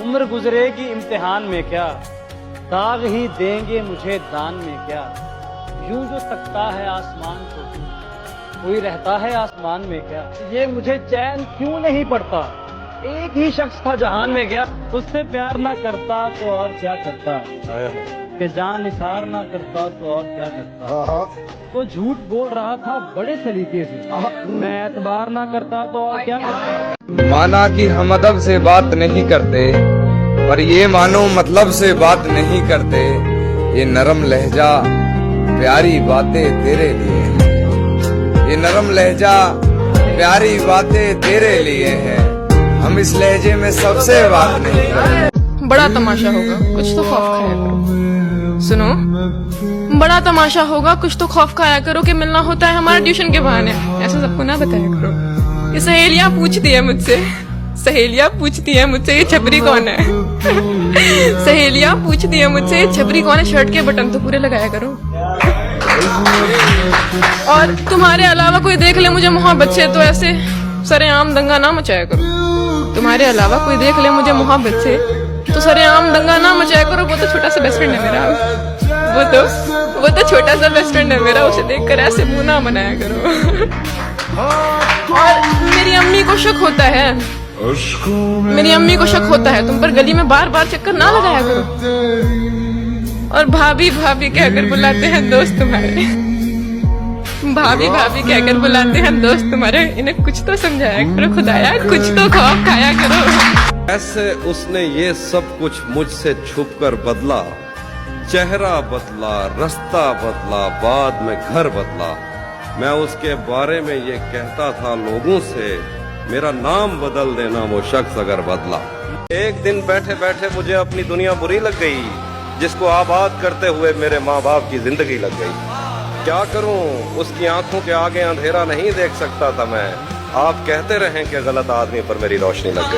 उम्र गुजरेगी इम्तिहान में क्या, दाग ही देंगे मुझे दान में क्या। यूं जो तकता है आसमान को कोई रहता है आसमान में क्या। ये मुझे चैन क्यों नहीं पड़ता, एक ही शख्स था जहान में क्या। उससे प्यार ना करता तो और क्या करता, कि जान निसार ना करता तो और क्या करता। वो झूठ बोल रहा था बड़े सलीके से, मैं एतबार ना करता तो और क्या करता। माना कि हम अदब से बात नहीं करते, पर ये मानो मतलब से बात नहीं करते। ये नरम लहजा प्यारी बातें तेरे लिए है, ये नरम लहजा प्यारी बातें तेरे लिए है। हम इस लहजे में सबसे बात नहीं करते। बड़ा तमाशा होगा, कुछ तो खौफ खाया करो। सुनो, बड़ा तमाशा होगा, कुछ तो खौफ खाया करो कि मिलना होता है हमारे ट्यूशन के बहाने। ऐसा सबको ना बताया करो। ये सहेलियां पूछती है मुझसे, सहेलियां पूछती है मुझसे ये छपरी कौन है। सहेलियां पूछती है मुझसे ये छपरी कौन है। शर्ट के बटन तो पूरे लगाया करो। और तुम्हारे अलावा कोई देख ले मुझे मोहब्बत से तो ऐसे सरेआम दंगा ना मचाया करो। तुम्हारे अलावा कोई देख ले मुझे मोहब्बत से तो सरेआम दंगा ना मचाया करो। वो तो छोटा सा बेस्ट फ्रेंड है मेरा, वो तो छोटा सा बेस्ट फ्रेंड है मेरा। उसे देखकर ऐसे मुंह ना बनाया करो। और मेरी अम्मी को शक होता है, मेरी अम्मी को शक होता है तुम पर गली में बार बार चक्कर ना लगाया करो। और भाभी भाभी कहकर बुलाते हैं दोस्त तुम्हारे, भाभी भाभी कहकर बुलाते हैं दोस्त तुम्हारे। इन्हें कुछ तो समझाया करो खुदाया, कुछ तो खौफ खाया करो। ऐसे उसने ये सब कुछ मुझसे छुपकर बदला, चेहरा बदला, रास्ता बदला, बाद में घर बदला। मैं उसके बारे में ये कहता था लोगों से, मेरा नाम बदल देना वो शख्स अगर बदला। एक दिन बैठे बैठे मुझे अपनी दुनिया बुरी लग गई, जिसको आबाद करते हुए मेरे माँ बाप की जिंदगी लग गई। क्या करूं, उसकी आंखों के आगे अंधेरा नहीं देख सकता था मैं। आप कहते रहें कि गलत आदमी पर मेरी रोशनी लग गई।